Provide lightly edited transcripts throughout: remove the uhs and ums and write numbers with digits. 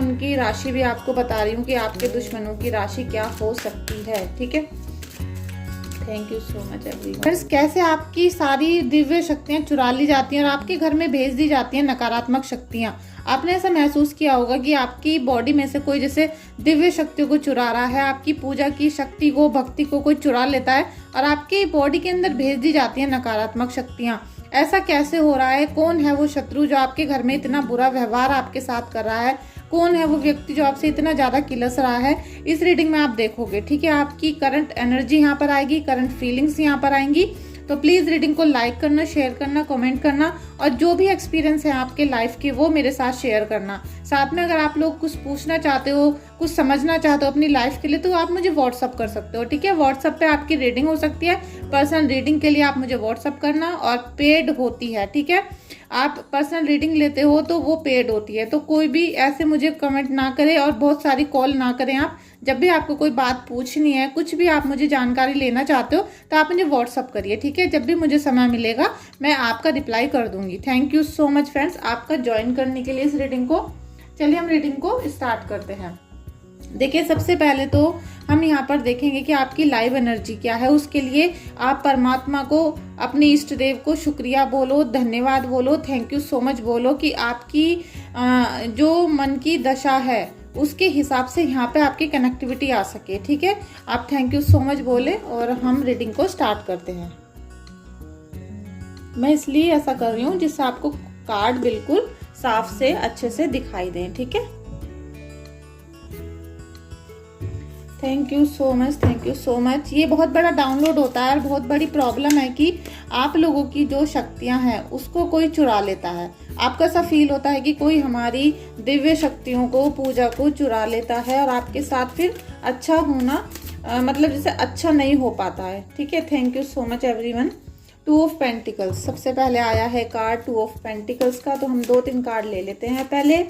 उनकी राशि भी आपको बता रही हूँ कि आपके दुश्मनों की राशि क्या हो सकती है। ठीक है, thank you so much everyone. Friends, कैसे आपकी सारी दिव्य शक्तियाँ चुरा ली जाती हैं और आपके घर में भेज दी जाती हैं नकारात्मक शक्तियाँ। आपने ऐसा महसूस किया होगा कि आपकी बॉडी में से कोई जैसे दिव्य शक्तियों को चुरा रहा है, आपकी पूजा की शक्ति को, भक्ति को कोई चुरा लेता है और आपकी बॉडी के अंदर भेज दी जाती है नकारात्मक शक्तियाँ। ऐसा कैसे हो रहा है? कौन है वो शत्रु जो आपके घर में इतना बुरा व्यवहार आपके साथ कर रहा है? कौन है वो व्यक्ति जो आपसे इतना ज़्यादा किलस रहा है? इस रीडिंग में आप देखोगे। ठीक है, आपकी करंट एनर्जी यहाँ पर आएगी, करंट फीलिंग्स यहाँ पर आएंगी। तो प्लीज़ रीडिंग को लाइक करना, शेयर करना, कमेंट करना और जो भी एक्सपीरियंस है आपके लाइफ के वो मेरे साथ शेयर करना। साथ में अगर आप लोग कुछ पूछना चाहते हो, कुछ समझना चाहते हो अपनी लाइफ के लिए, तो आप मुझे व्हाट्सअप कर सकते हो। ठीक है, व्हाट्सअप पे आपकी रीडिंग हो सकती है। पर्सनल रीडिंग के लिए आप मुझे व्हाट्सअप करना और पेड होती है। ठीक है, आप पर्सनल रीडिंग लेते हो तो वो पेड होती है। तो कोई भी ऐसे मुझे कमेंट ना करे और बहुत सारी कॉल ना करें। आप जब भी आपको कोई बात पूछनी है, कुछ भी आप मुझे जानकारी लेना चाहते हो तो आप मुझे व्हाट्सअप करिए। ठीक है, जब भी मुझे समय मिलेगा मैं आपका रिप्लाई कर दूंगी। Thank you so much friends आपका ज्वाइन करने के लिए इस रीडिंग को। चलिए हम रीडिंग को स्टार्ट करते हैं। देखिए, सबसे पहले तो हम यहाँ पर देखेंगे कि आपकी लाइव एनर्जी क्या है। उसके लिए आप परमात्मा को, अपने इष्ट देव को शुक्रिया बोलो, धन्यवाद बोलो, थैंक यू सो मच बोलो कि आपकी जो मन की दशा है उसके हिसाब से यहाँ पे आपकी कनेक्टिविटी आ सके। ठीक है, आप थैंक यू सो मच बोले और हम रीडिंग को स्टार्ट करते हैं। मैं इसलिए ऐसा कर रही हूँ जिससे आपको कार्ड बिल्कुल साफ से अच्छे से दिखाई दें। ठीक है, thank you so much, thank you so much. ये बहुत बड़ा डाउनलोड होता है और बहुत बड़ी प्रॉब्लम है कि आप लोगों की जो शक्तियां हैं उसको कोई चुरा लेता है। आपका ऐसा फील होता है कि कोई हमारी दिव्य शक्तियों को, पूजा को चुरा लेता है और आपके साथ फिर अच्छा होना मतलब जैसे अच्छा नहीं हो पाता है। ठीक है, thank you so much everyone. 2 of pentacles सबसे पहले आया है कार्ड 2 ऑफ पेंटिकल्स का। तो हम 2-3 कार्ड ले लेते हैं पहले।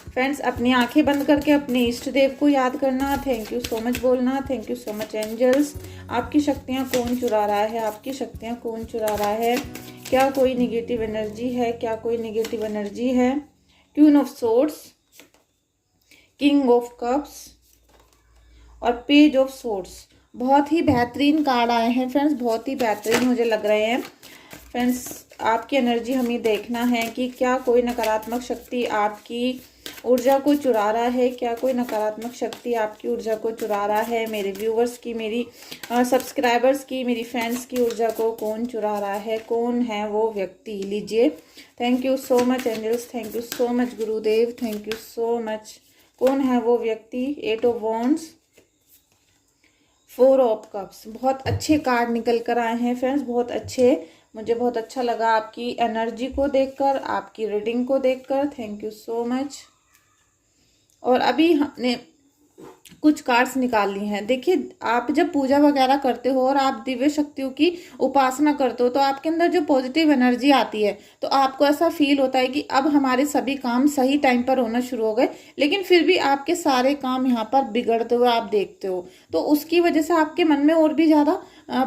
फ्रेंड्स, अपनी आंखें बंद करके अपने इष्ट देव को याद करना, थैंक यू सो मच बोलना, thank you so much angels. आपकी शक्तियां कौन चुरा रहा है? आपकी शक्तियां कौन चुरा रहा है? क्या कोई निगेटिव एनर्जी है? क्या कोई निगेटिव एनर्जी है? Queen of swords, king of cups और पेज ऑफ सोर्ड्स। बहुत ही बेहतरीन कार्ड आए हैं फ्रेंड्स, बहुत ही बेहतरीन मुझे लग रहे हैं। फ्रेंड्स, आपकी एनर्जी हमें देखना है कि क्या कोई नकारात्मक शक्ति आपकी ऊर्जा को चुरा रहा है? क्या कोई नकारात्मक शक्ति आपकी ऊर्जा को चुरा रहा है? मेरे व्यूवर्स की, मेरी सब्सक्राइबर्स की, मेरी फ्रेंड्स की ऊर्जा को कौन चुरा रहा है? कौन है वो व्यक्ति? लीजिए, thank you so much angels, thank you so much गुरुदेव, थैंक यू सो मच। कौन है वो व्यक्ति? 8 ऑफ वॉन्ड्स, 4 ऑफ कप्स। बहुत अच्छे कार्ड निकल कर आए हैं फ्रेंड्स, बहुत अच्छे। मुझे बहुत अच्छा लगा आपकी एनर्जी को देखकर, आपकी रीडिंग को देखकर। Thank you so much. और अभी हमने कुछ कार्ड्स निकाल ली हैं। देखिए, आप जब पूजा वगैरह करते हो और आप दिव्य शक्तियों की उपासना करते हो तो आपके अंदर जो पॉजिटिव एनर्जी आती है तो आपको ऐसा फील होता है कि अब हमारे सभी काम सही टाइम पर होना शुरू हो गए। लेकिन फिर भी आपके सारे काम यहाँ पर बिगड़ते हुए आप देखते हो, तो उसकी वजह से आपके मन में और भी ज़्यादा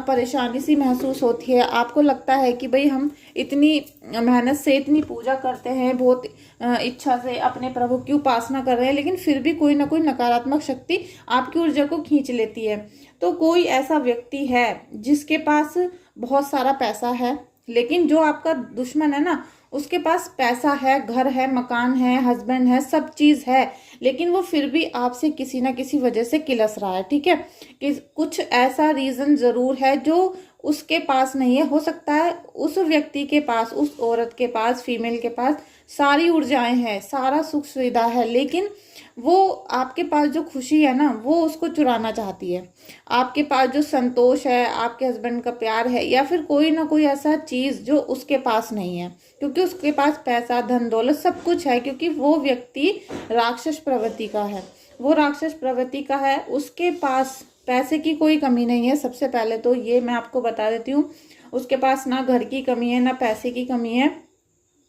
परेशानी सी महसूस होती है। आपको लगता है कि भाई हम इतनी मेहनत से इतनी पूजा करते हैं, बहुत इच्छा से अपने प्रभु की उपासना कर रहे हैं, लेकिन फिर भी कोई ना कोई नकारात्मक शक्ति आपकी ऊर्जा को खींच लेती है। तो कोई ऐसा व्यक्ति है जिसके पास बहुत सारा पैसा है, लेकिन जो आपका दुश्मन है ना, उसके पास पैसा है, घर है, मकान है, हस्बैंड है, सब चीज़ है, लेकिन वो फिर भी आपसे किसी ना किसी वजह से किलस रहा है। ठीक है, कि कुछ ऐसा रीज़न ज़रूर है जो उसके पास नहीं है। हो सकता है उस व्यक्ति के पास, उस औरत के पास, फीमेल के पास सारी ऊर्जाएं हैं, सारा सुख सुविधा है, लेकिन वो आपके पास जो खुशी है ना वो उसको चुराना चाहती है। आपके पास जो संतोष है, आपके हस्बैंड का प्यार है, या फिर कोई ना कोई ऐसा चीज़ जो उसके पास नहीं है, क्योंकि उसके पास पैसा, धन दौलत सब कुछ है, क्योंकि वो व्यक्ति राक्षस प्रवृत्ति का है। वो राक्षस प्रवृत्ति का है, उसके पास पैसे की कोई कमी नहीं है। सबसे पहले तो ये मैं आपको बता देती हूँ, उसके पास ना घर की कमी है, ना पैसे की कमी है,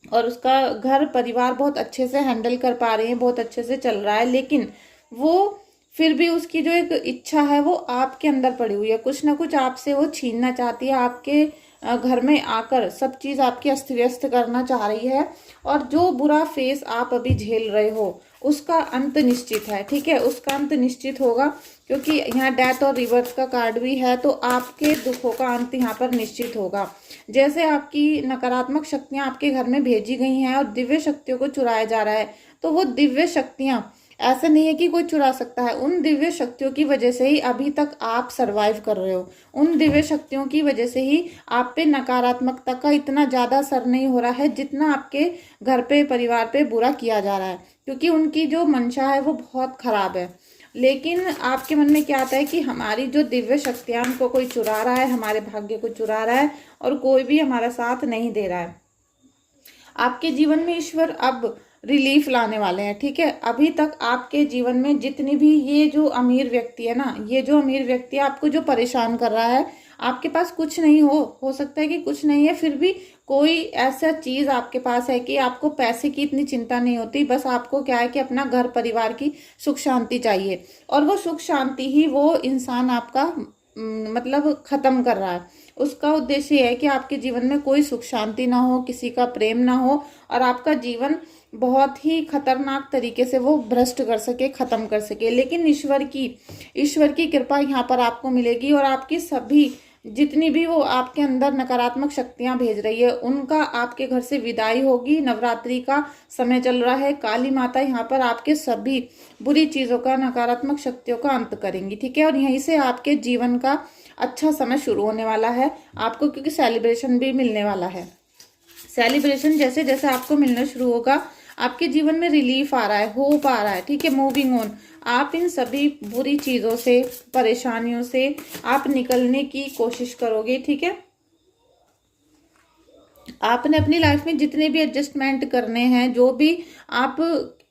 और उसका घर परिवार बहुत अच्छे से हैंडल कर पा रहे हैं, बहुत अच्छे से चल रहा है। लेकिन वो फिर भी उसकी जो एक इच्छा है वो आपके अंदर पड़ी हुई है, कुछ ना कुछ आपसे वो छीनना चाहती है। आपके घर में आकर सब चीज़ आपकी अस्त व्यस्त करना चाह रही है, और जो बुरा फेस आप अभी झेल रहे हो उसका अंत निश्चित है, ठीक है, उसका अंत निश्चित होगा, क्योंकि यहाँ डेथ और रिबर्थ का कार्ड भी है, तो आपके दुखों का अंत यहाँ पर निश्चित होगा। जैसे आपकी नकारात्मक शक्तियाँ आपके घर में भेजी गई हैं और दिव्य शक्तियों को चुराया जा रहा है, तो वो दिव्य शक्तियाँ, ऐसा नहीं है कि कोई चुरा सकता है, उन दिव्य शक्तियों की वजह से ही अभी तक आप सरवाइव कर रहे हो। उन दिव्य शक्तियों की वजह से ही आप पे नकारात्मकता का इतना ज़्यादा असर नहीं हो रहा है जितना आपके घर पे, परिवार पे बुरा किया जा रहा है, क्योंकि उनकी जो मंशा है वो बहुत खराब है। लेकिन आपके मन में क्या आता है कि हमारी जो दिव्य शक्तियाँ, उनको कोई चुरा रहा है, हमारे भाग्य को चुरा रहा है और कोई भी हमारा साथ नहीं दे रहा है। आपके जीवन में ईश्वर अब रिलीफ लाने वाले हैं, ठीक है। अभी तक आपके जीवन में जितनी भी ये जो अमीर व्यक्ति है ना, ये जो अमीर व्यक्ति आपको जो परेशान कर रहा है, आपके पास कुछ नहीं हो सकता है कि कुछ नहीं है, फिर भी कोई ऐसा चीज आपके पास है कि आपको पैसे की इतनी चिंता नहीं होती, बस आपको क्या है कि अपना घर परिवार की सुख शांति चाहिए, और वो सुख शांति ही वो इंसान आपका मतलब खत्म कर रहा है। उसका उद्देश्य है कि आपके जीवन में कोई सुख शांति ना हो, किसी का प्रेम ना हो, और आपका जीवन बहुत ही खतरनाक तरीके से वो भ्रष्ट कर सके, खत्म कर सके। लेकिन ईश्वर की कृपा यहाँ पर आपको मिलेगी, और आपकी सभी जितनी भी वो आपके अंदर नकारात्मक शक्तियां भेज रही है, उनका आपके घर से विदाई होगी। नवरात्रि का समय चल रहा है, काली माता यहाँ पर आपके सभी बुरी चीजों का, नकारात्मक शक्तियों का अंत करेंगी, ठीक है। और यहीं से आपके जीवन का अच्छा समय शुरू होने वाला है आपको, क्योंकि सेलिब्रेशन भी मिलने वाला है। सेलिब्रेशन जैसे जैसे आपको मिलना शुरू होगा, आपके जीवन में रिलीफ आ रहा है, होप आ रहा है, ठीक है, मूविंग ऑन। आप इन सभी बुरी चीजों से, परेशानियों से आप निकलने की कोशिश करोगे, ठीक है। आपने अपनी लाइफ में जितने भी एडजस्टमेंट करने हैं, जो भी आप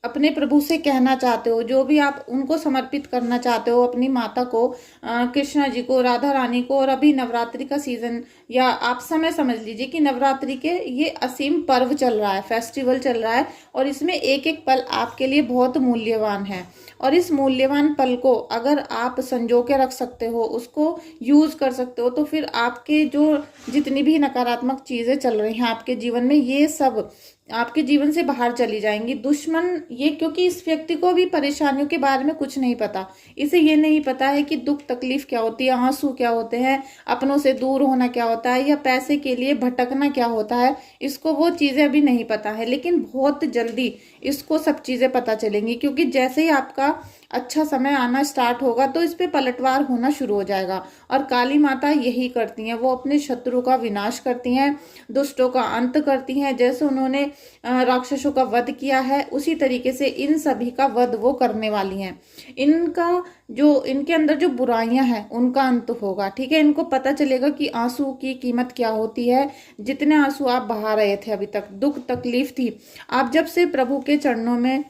अपने प्रभु से कहना चाहते हो, जो भी आप उनको समर्पित करना चाहते हो, अपनी माता को, कृष्णा जी को, राधा रानी को, और अभी नवरात्रि का सीजन, या आप समय समझ लीजिए कि नवरात्रि के ये असीम पर्व चल रहा है, फेस्टिवल चल रहा है, और इसमें एक एक पल आपके लिए बहुत मूल्यवान है। और इस मूल्यवान पल को अगर आप संजो के रख सकते हो, उसको यूज कर सकते हो, तो फिर आपके जो जितनी भी नकारात्मक चीजें चल रही हैं आपके जीवन में, ये सब आपके जीवन से बाहर चली जाएंगी। दुश्मन ये, क्योंकि इस व्यक्ति को भी परेशानियों के बारे में कुछ नहीं पता, इसे ये नहीं पता है कि दुख तकलीफ क्या होती है, आंसू क्या होते हैं, अपनों से दूर होना क्या होता है, या पैसे के लिए भटकना क्या होता है, इसको वो चीजें अभी नहीं पता है। लेकिन बहुत जल्दी इसको सब चीजें पता चलेंगी, क्योंकि जैसे ही आपका अच्छा समय आना स्टार्ट होगा तो इस पे पलटवार होना शुरू हो जाएगा। और काली माता यही करती हैं, वो अपने शत्रु का विनाश करती हैं, दुष्टों का अंत करती हैं। जैसे उन्होंने राक्षसों का वध किया है, उसी तरीके से इन सभी का वध वो करने वाली हैं। इनका जो, इनके अंदर जो बुराइयां हैं उनका अंत होगा, ठीक है। इनको पता चलेगा कि आंसू की कीमत क्या होती है। जितने आंसू आप बहा रहे थे अभी तक, दुख तकलीफ थी, आप जब से प्रभु के चरणों में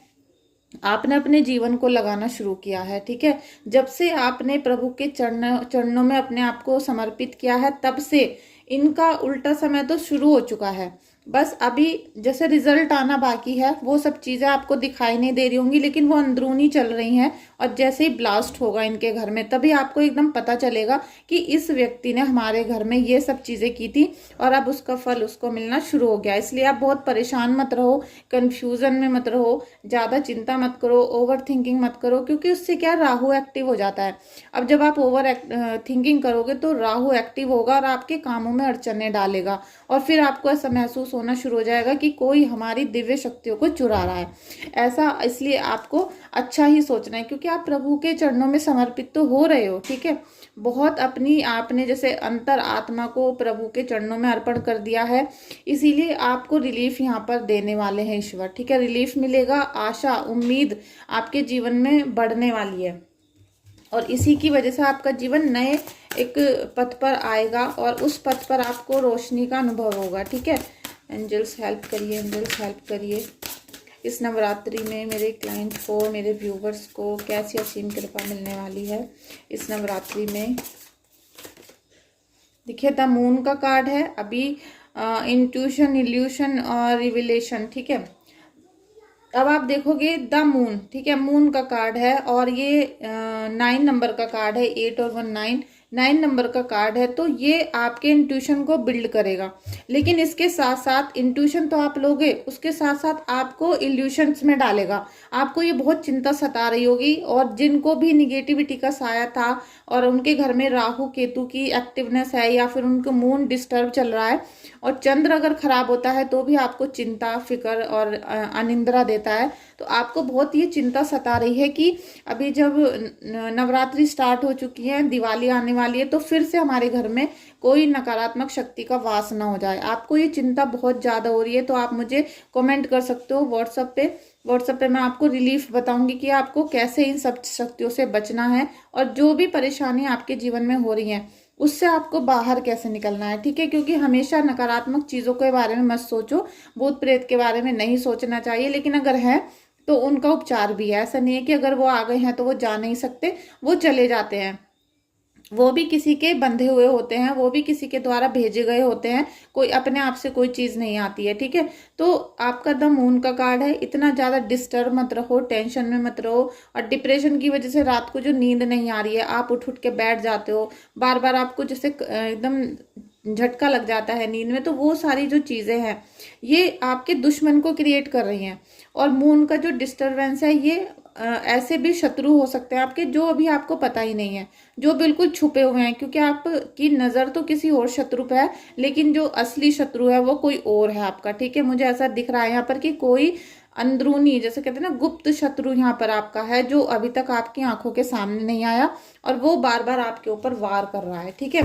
आपने अपने जीवन को लगाना शुरू किया है, ठीक है, जब से आपने प्रभु के चरणों में अपने आप को समर्पित किया है, तब से इनका उल्टा समय तो शुरू हो चुका है। बस अभी जैसे रिजल्ट आना बाकी है, वो सब चीजें आपको दिखाई नहीं दे रही होंगी, लेकिन वो अंदरूनी चल रही हैं। और जैसे ही ब्लास्ट होगा इनके घर में, तभी आपको एकदम पता चलेगा कि इस व्यक्ति ने हमारे घर में ये सब चीजें की थी, और अब उसका फल उसको मिलना शुरू हो गया। इसलिए आप बहुत परेशान मत रहो, कंफ्यूजन में मत रहो, ज्यादा चिंता मत करो, ओवर थिंकिंग मत करो, क्योंकि उससे क्या, राहु एक्टिव हो जाता है। अब जब आप ओवर थिंकिंग करोगे तो राहु एक्टिव होगा और आपके कामों में अड़चने डालेगा, और फिर आपको ऐसा महसूस होना शुरू हो जाएगा कि कोई हमारी दिव्य शक्तियों को चुरा रहा है। ऐसा इसलिए आपको अच्छा ही सोचना है, क्योंकि आप प्रभु के चरणों में समर्पित तो हो रहे हो, ठीक है। बहुत अपनी आपने जैसे अंतर आत्मा को प्रभु के चरणों में अर्पण कर दिया है, इसीलिए आपको रिलीफ यहाँ पर देने वाले हैं ईश्वर, ठीक है। रिलीफ मिलेगा, आशा उम्मीद आपके जीवन में बढ़ने वाली है, और इसी की वजह से आपका जीवन नए एक पथ पर आएगा, और उस पथ पर आपको रोशनी का अनुभव होगा, ठीक है। एंजल्स हेल्प करिए, एंजल्स हेल्प करिए। इस नवरात्रि में मेरे क्लाइंट को, मेरे व्यूवर्स को कैसी असीम कृपा मिलने वाली है इस नवरात्रि में। देखिए, द मून का कार्ड है अभी, इंट्यूशन, इल्यूशन और रिविलेशन, ठीक है। अब आप देखोगे द मून, ठीक है, मून का कार्ड है, और ये 9 नंबर का कार्ड है, 8 और 1 9। 9 नंबर का कार्ड है, तो ये आपके इंट्यूशन को बिल्ड करेगा। लेकिन इसके साथ साथ इंट्यूशन तो आप लोगे, उसके साथ साथ आपको इल्यूशंस में डालेगा। आपको ये बहुत चिंता सता रही होगी। और जिनको भी निगेटिविटी का साया था और उनके घर में राहु केतु की एक्टिवनेस है, या फिर उनको मून डिस्टर्ब चल रहा है और चंद्र अगर खराब होता है तो भी आपको चिंता, फिक्र और अनिंद्रा देता है। तो आपको बहुत ये चिंता सता रही है कि अभी जब नवरात्रि स्टार्ट हो चुकी है, दिवाली आने वाली है, तो फिर से हमारे घर में कोई नकारात्मक शक्ति का वास ना हो जाए। आपको ये चिंता बहुत ज़्यादा हो रही है, तो आप मुझे कमेंट कर सकते हो व्हाट्सएप पे मैं आपको रिलीफ बताऊंगी कि आपको कैसे इन सब शक्तियों से बचना है, और जो भी परेशानी आपके जीवन में हो रही है उससे आपको बाहर कैसे निकलना है। ठीक है, क्योंकि हमेशा नकारात्मक चीज़ों के बारे में मत सोचो, भूत प्रेत के बारे में नहीं सोचना चाहिए। लेकिन अगर है तो उनका उपचार भी है। ऐसा नहीं है कि अगर वो आ गए हैं तो वो जा नहीं सकते, वो चले जाते हैं। वो भी किसी के बंधे हुए होते हैं, वो भी किसी के द्वारा भेजे गए होते हैं। कोई अपने आप से कोई चीज़ नहीं आती है। ठीक है, तो आपका द मून का कार्ड है। इतना ज़्यादा डिस्टर्ब मत रहो, टेंशन में मत रहो। और डिप्रेशन की वजह से रात को जो नींद नहीं आ रही है, आप उठ उठ के बैठ जाते हो, बार बार आपको जैसे एकदम झटका लग जाता है नींद में, तो वो सारी जो चीज़ें हैं ये आपके दुश्मन को क्रिएट कर रही हैं। और मून का जो डिस्टरबेंस है ये ऐसे भी शत्रु हो सकते हैं आपके, जो अभी आपको पता ही नहीं है, जो बिल्कुल छुपे हुए हैं। क्योंकि आपकी नज़र तो किसी और शत्रु पे है, लेकिन जो असली शत्रु है वो कोई और है आपका। ठीक है, मुझे ऐसा दिख रहा है यहाँ पर कि कोई अंदरूनी, जैसे कहते हैं ना, गुप्त शत्रु यहाँ पर आपका है, जो अभी तक आपकी आंखों के सामने नहीं आया और वो बार बार आपके ऊपर वार कर रहा है। ठीक है,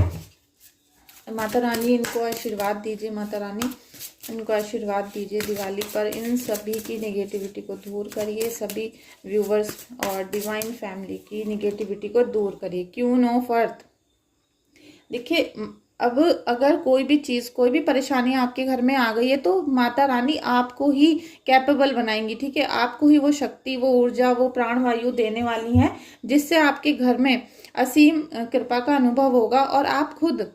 माता रानी इनको आशीर्वाद दीजिए, माता रानी इनको आशीर्वाद दीजिए दिवाली पर। इन सभी की नेगेटिविटी को दूर करिए, सभी व्यूवर्स और डिवाइन फैमिली की नेगेटिविटी को दूर करिए। क्वीन ऑफ अर्थ, देखिए अब अगर कोई भी चीज़, कोई भी परेशानी आपके घर में आ गई है तो माता रानी आपको ही कैपेबल बनाएंगी। ठीक है, आपको ही वो शक्ति, वो ऊर्जा, वो प्राणवायु देने वाली हैं, जिससे आपके घर में असीम कृपा का अनुभव होगा। और आप खुद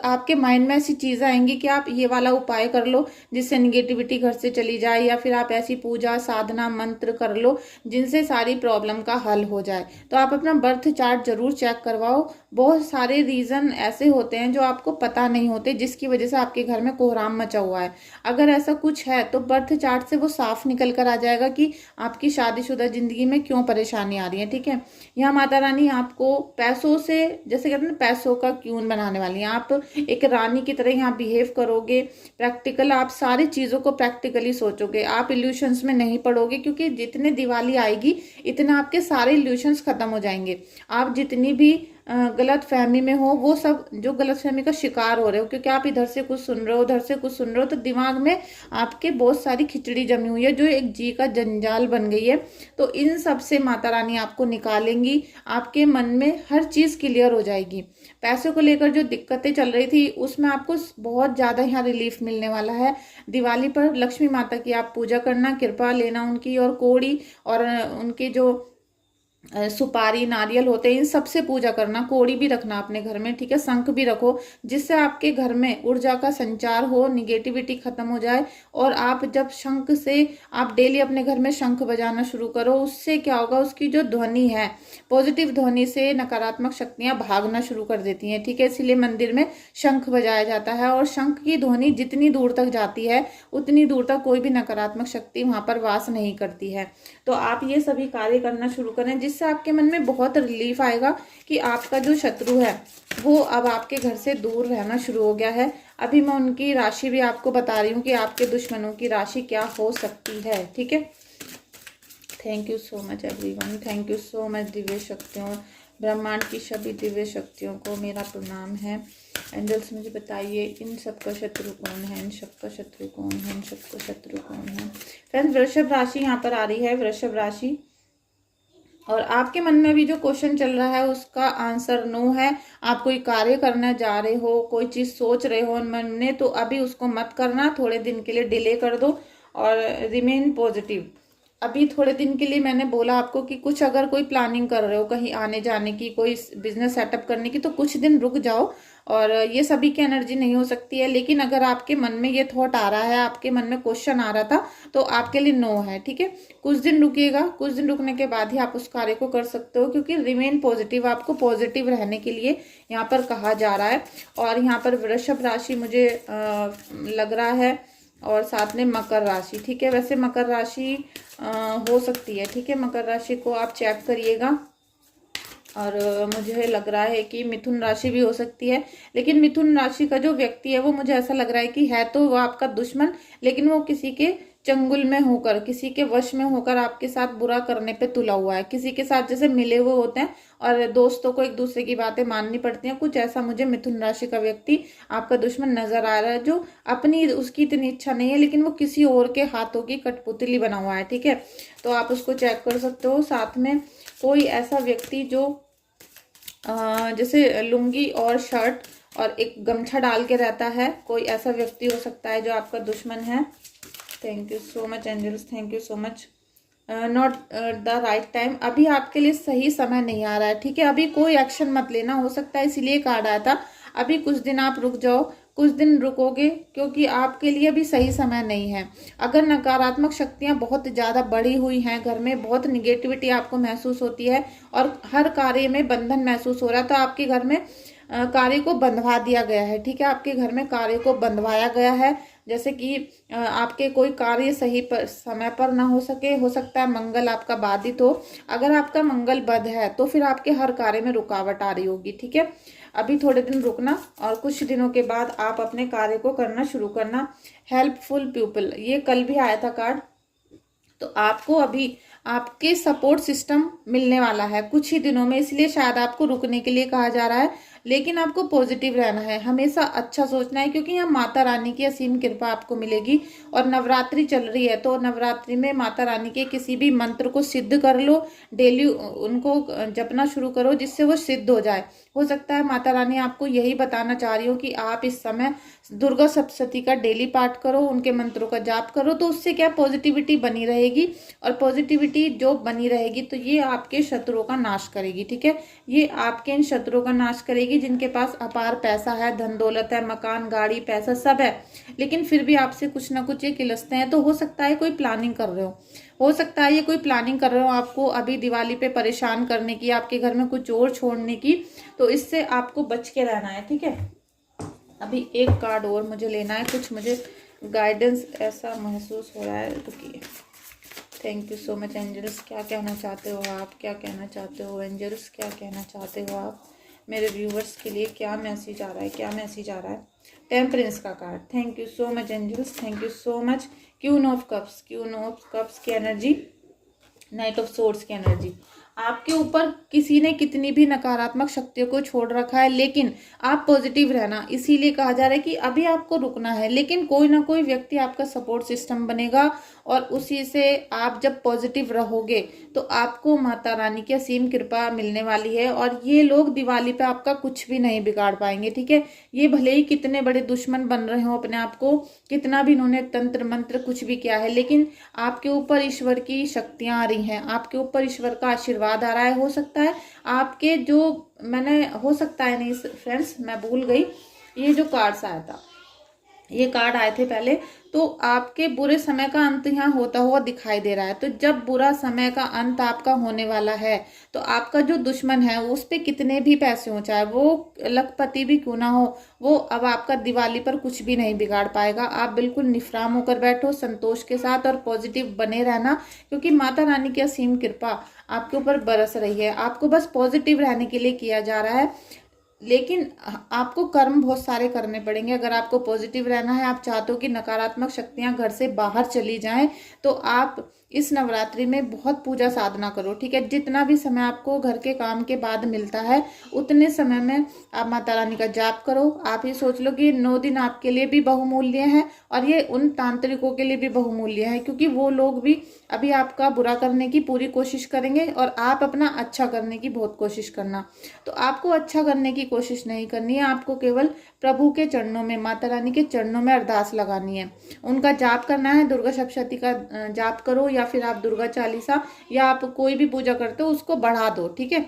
आपके माइंड में ऐसी चीज़ें आएंगी कि आप ये वाला उपाय कर लो जिससे निगेटिविटी घर से चली जाए, या फिर आप ऐसी पूजा, साधना, मंत्र कर लो जिनसे सारी प्रॉब्लम का हल हो जाए। तो आप अपना बर्थ चार्ट जरूर चेक करवाओ। बहुत सारे रीज़न ऐसे होते हैं जो आपको पता नहीं होते, जिसकी वजह से आपके घर में कोहराम मचा हुआ है। अगर ऐसा कुछ है तो बर्थ चार्ट से वो साफ निकल कर आ जाएगा कि आपकी शादीशुदा जिंदगी में क्यों परेशानी आ रही है। ठीक है, यहाँ माता रानी आपको पैसों से, जैसे कहते हैं ना, पैसों का क्यून बनाने वाली है। आप एक रानी की तरह यहाँ बिहेव करोगे, प्रैक्टिकल, आप सारी चीज़ों को प्रैक्टिकली सोचोगे, आप इल्यूशंस में नहीं पड़ोगे। क्योंकि जितने दिवाली आएगी इतना आपके सारे इल्यूशंस खत्म हो जाएंगे। आप जितनी भी गलत फहमी में हो, वो सब जो गलत फहमी का शिकार हो रहे हो, क्योंकि आप इधर से कुछ सुन रहे हो, उधर से कुछ सुन रहे हो, तो दिमाग में आपके बहुत सारी खिचड़ी जमी हुई है जो एक जी का जंजाल बन गई है। तो इन सब से माता रानी आपको निकालेंगी, आपके मन में हर चीज़ क्लियर हो जाएगी। पैसों को लेकर जो दिक्कतें चल रही थी उसमें आपको बहुत ज़्यादा यहाँ रिलीफ मिलने वाला है। दिवाली पर लक्ष्मी माता की आप पूजा करना, कृपा लेना उनकी, और कोड़ी और उनके जो सुपारी, नारियल होते हैं, इन सब से पूजा करना। कोड़ी भी रखना अपने घर में। ठीक है, शंख भी रखो, जिससे आपके घर में ऊर्जा का संचार हो, निगेटिविटी खत्म हो जाए। और आप जब शंख से, आप डेली अपने घर में शंख बजाना शुरू करो, उससे क्या होगा, उसकी जो ध्वनि है, पॉजिटिव ध्वनि से नकारात्मक शक्तियां भागना शुरू कर देती हैं। ठीक है, इसीलिए मंदिर में शंख बजाया जाता है। और शंख की ध्वनि जितनी दूर तक जाती है उतनी दूर तक कोई भी नकारात्मक शक्ति वहां पर वास नहीं करती है। तो आप ये सभी कार्य करना शुरू करें, जिससे आपके मन में बहुत रिलीफ आएगा कि आपका जो शत्रु है वो अब आपके घर से दूर रहना शुरू हो गया है। अभी मैं उनकी राशि भी आपको बता रही हूँ कि आपके दुश्मनों की राशि क्या हो सकती है। ठीक है, thank you so much everyone, thank you so much Divya शक्तियों, ब्रह्मांड की सभी दिव्य शक्तियों को मेरा प्रणाम है। एंजल्स मुझे बताइए इन सबका शत्रु कौन है, इन सबका शत्रु कौन है, इन सबका शत्रु कौन है। फ्रेंड्स, वृषभ राशि यहाँ पर आ रही है, वृषभ राशि। और आपके मन में अभी जो क्वेश्चन चल रहा है उसका आंसर नो है। आप कोई कार्य करने जा रहे हो, कोई चीज़ सोच रहे हो मन में, तो अभी उसको मत करना, थोड़े दिन के लिए डिले कर दो और रिमेन पॉजिटिव। अभी थोड़े दिन के लिए मैंने बोला आपको कि कुछ अगर कोई प्लानिंग कर रहे हो कहीं आने जाने की, कोई बिजनेस सेटअप करने की, तो कुछ दिन रुक जाओ। और ये सभी की एनर्जी नहीं हो सकती है, लेकिन अगर आपके मन में ये थॉट आ रहा है, आपके मन में क्वेश्चन आ रहा था, तो आपके लिए नो है, ठीक है। कुछ दिन रुकिएगा, कुछ दिन रुकने के बाद ही आप उस कार्य को कर सकते हो, क्योंकि रिमेन पॉजिटिव, आपको पॉजिटिव रहने के लिए यहाँ पर कहा जा रहा है। और यहाँ पर वृषभ राशि मुझे लग रहा है, और साथ में मकर राशि, ठीक है। वैसे मकर राशि हो सकती है, ठीक है। मकर राशि को आप चेक करिएगा। और मुझे लग रहा है कि मिथुन राशि भी हो सकती है, लेकिन मिथुन राशि का जो व्यक्ति है वो मुझे ऐसा लग रहा है कि है तो वो आपका दुश्मन, लेकिन वो किसी के चंगुल में होकर, किसी के वश में होकर आपके साथ बुरा करने पे तुला हुआ है। किसी के साथ जैसे मिले हुए होते हैं और दोस्तों को एक दूसरे की बातें माननी पड़ती हैं, कुछ ऐसा मुझे मिथुन राशि का व्यक्ति आपका दुश्मन नजर आ रहा है, जो अपनी उसकी इतनी इच्छा नहीं है, लेकिन वो किसी और के हाथों की कठपुतली बना हुआ है, ठीक है। तो आप उसको चेक कर सकते हो। साथ में कोई ऐसा व्यक्ति जो जैसे लुंगी और शर्ट और एक गमछा डाल के रहता है, कोई ऐसा व्यक्ति हो सकता है जो आपका दुश्मन है। Thank you so much angels, thank you so much. Not the right time, अभी आपके लिए सही समय नहीं आ रहा है, ठीक है। अभी कोई एक्शन मत लेना, हो सकता है इसीलिए कार्ड आया था। अभी कुछ दिन आप रुक जाओ, कुछ दिन रुकोगे, क्योंकि आपके लिए भी सही समय नहीं है। अगर नकारात्मक शक्तियां बहुत ज़्यादा बढ़ी हुई हैं घर में, बहुत निगेटिविटी आपको महसूस होती है और हर कार्य में बंधन महसूस हो रहा है, तो आपके घर में कार्य को बंधवा दिया गया है, ठीक है। आपके घर में कार्य को बंधवाया गया है, जैसे कि आपके कोई कार्य सही समय पर ना हो सके, हो सकता है मंगल आपका बाधित हो। अगर आपका मंगल बध है तो फिर आपके हर कार्य में रुकावट आ रही होगी, ठीक है। अभी थोड़े दिन रुकना और कुछ दिनों के बाद आप अपने कार्य को करना शुरू करना। हेल्पफुल पीपल, ये कल भी आया था कार्ड, तो आपको अभी आपके सपोर्ट सिस्टम मिलने वाला है कुछ ही दिनों में, इसलिए शायद आपको रुकने के लिए कहा जा रहा है। लेकिन आपको पॉजिटिव रहना है, हमेशा अच्छा सोचना है, क्योंकि यहाँ माता रानी की असीम कृपा आपको मिलेगी। और नवरात्रि चल रही है, तो नवरात्रि में माता रानी के किसी भी मंत्र को सिद्ध कर लो, डेली उनको जपना शुरू करो, जिससे वो सिद्ध हो जाए। हो सकता है माता रानी आपको यही बताना चाह रही हो कि आप इस समय दुर्गा सप्तशती का डेली पाठ करो, उनके मंत्रों का जाप करो, तो उससे क्या पॉजिटिविटी बनी रहेगी। और पॉजिटिविटी जो बनी रहेगी तो ये आपके शत्रुओं का नाश करेगी, ठीक है। ये आपके इन शत्रुओं का नाश करेगी जिनके पास अपार पैसा है, धन दौलत है, मकान गाड़ी पैसा सब है, लेकिन फिर भी आपसे कुछ ना कुछ ये किलसते हैं। तो हो सकता है कोई प्लानिंग कर रहे हो सकता है ये कोई प्लानिंग कर रहे हो आपको अभी दिवाली पे परेशान करने की, आपके घर में कुछ और छोड़ने की, तो इससे आपको बच के रहना है, ठीक है। अभी एक कार्ड और मुझे लेना है, कुछ मुझे गाइडेंस ऐसा महसूस हो रहा है, रुकिए। Thank you so much angels, क्या कहना चाहते हो आप, क्या कहना चाहते हो एंजल्स, क्या कहना चाहते हो आप मेरे व्यूवर्स के लिए, क्या मैसेज आ रहा है, क्या मैसेज आ रहा है। टेम्परेंस का card, thank you so much angels, thank you so much. Queen of cups, queen of cups की एनर्जी, नाइट ऑफ सोर्ड्स की एनर्जी। आपके ऊपर किसी ने कितनी भी नकारात्मक शक्तियों को छोड़ रखा है, लेकिन आप पॉजिटिव रहना, इसीलिए कहा जा रहा है कि अभी आपको रुकना है, लेकिन कोई ना कोई व्यक्ति आपका सपोर्ट सिस्टम बनेगा। और उसी से आप जब पॉजिटिव रहोगे तो आपको माता रानी की असीम कृपा मिलने वाली है। और ये लोग दिवाली पे आपका कुछ भी नहीं बिगाड़ पाएंगे, ठीक है। ये भले ही कितने बड़े दुश्मन बन रहे हो अपने आप को, कितना भी इन्होंने तंत्र मंत्र कुछ भी किया है, लेकिन आपके ऊपर ईश्वर की शक्तियां आ रही हैं, आपके ऊपर ईश्वर का आशीर्वाद आ रहा है। हो सकता है आपके जो मैंने हो सकता है नहीं फ्रेंड्स, मैं भूल गई, ये जो कार्ड्स आया था, ये कार्ड आए थे पहले, तो आपके बुरे समय का अंत यहाँ होता हुआ दिखाई दे रहा है। तो जब बुरा समय का अंत आपका होने वाला है, तो आपका जो दुश्मन है उस पे कितने भी पैसे हो, चाहे वो लखपति भी क्यों ना हो, वो अब आपका दिवाली पर कुछ भी नहीं बिगाड़ पाएगा। आप बिल्कुल निफराम होकर बैठो संतोष के साथ और पॉजिटिव बने रहना, क्योंकि माता रानी की असीम कृपा आपके ऊपर बरस रही है। आपको बस पॉजिटिव रहने के लिए किया जा रहा है, लेकिन आपको कर्म बहुत सारे करने पड़ेंगे। अगर आपको पॉजिटिव रहना है, आप चाहते हो कि नकारात्मक शक्तियां घर से बाहर चली जाएं, तो आप इस नवरात्रि में बहुत पूजा साधना करो, ठीक है। जितना भी समय आपको घर के काम के बाद मिलता है, उतने समय में आप माता रानी का जाप करो। आप ये सोच लो कि 9 दिन आपके लिए भी बहुमूल्य हैं और ये उन तांत्रिकों के लिए भी बहुमूल्य है, क्योंकि वो लोग भी अभी आपका बुरा करने की पूरी कोशिश करेंगे और आप अपना अच्छा करने की बहुत कोशिश करना। तो आपको अच्छा करने की कोशिश नहीं करनी है, आपको केवल प्रभु के चरणों में, माता रानी के चरणों में अरदास लगानी है, उनका जाप करना है। दुर्गा सप्तशती का जाप करो, या फिर आप दुर्गा चालीसा या आप कोई भी पूजा करते हो उसको बढ़ा दो, ठीक है।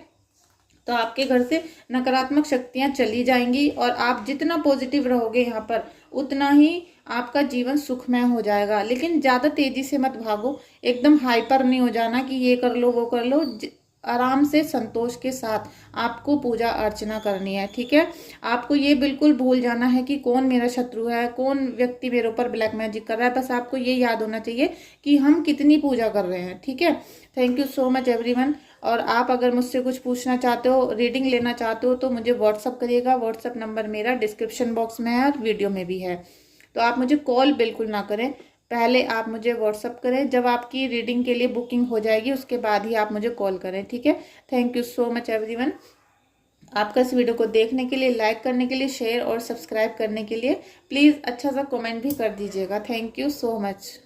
तो आपके घर से नकारात्मक शक्तियां चली जाएंगी और आप जितना पॉजिटिव रहोगे यहाँ पर उतना ही आपका जीवन सुखमय हो जाएगा। लेकिन ज़्यादा तेजी से मत भागो, एकदम हाइपर नहीं हो जाना कि ये कर लो वो कर लो। आराम से संतोष के साथ आपको पूजा अर्चना करनी है, ठीक है। आपको ये बिल्कुल भूल जाना है कि कौन मेरा शत्रु है, कौन व्यक्ति मेरे ऊपर ब्लैक मैजिक कर रहा है। बस आपको ये याद होना चाहिए कि हम कितनी पूजा कर रहे हैं, ठीक है। Thank you so much everyone. और आप अगर मुझसे कुछ पूछना चाहते हो, रीडिंग लेना चाहते हो तो मुझे व्हाट्सअप करिएगा। व्हाट्सअप नंबर मेरा डिस्क्रिप्शन बॉक्स में है और वीडियो में भी है। तो आप मुझे कॉल बिल्कुल ना करें, पहले आप मुझे व्हाट्सअप करें। जब आपकी रीडिंग के लिए बुकिंग हो जाएगी उसके बाद ही आप मुझे कॉल करें, ठीक है। Thank you so much everyone, आपका इस वीडियो को देखने के लिए, लाइक करने के लिए, शेयर और सब्सक्राइब करने के लिए। प्लीज़ अच्छा सा कमेंट भी कर दीजिएगा। Thank you so much.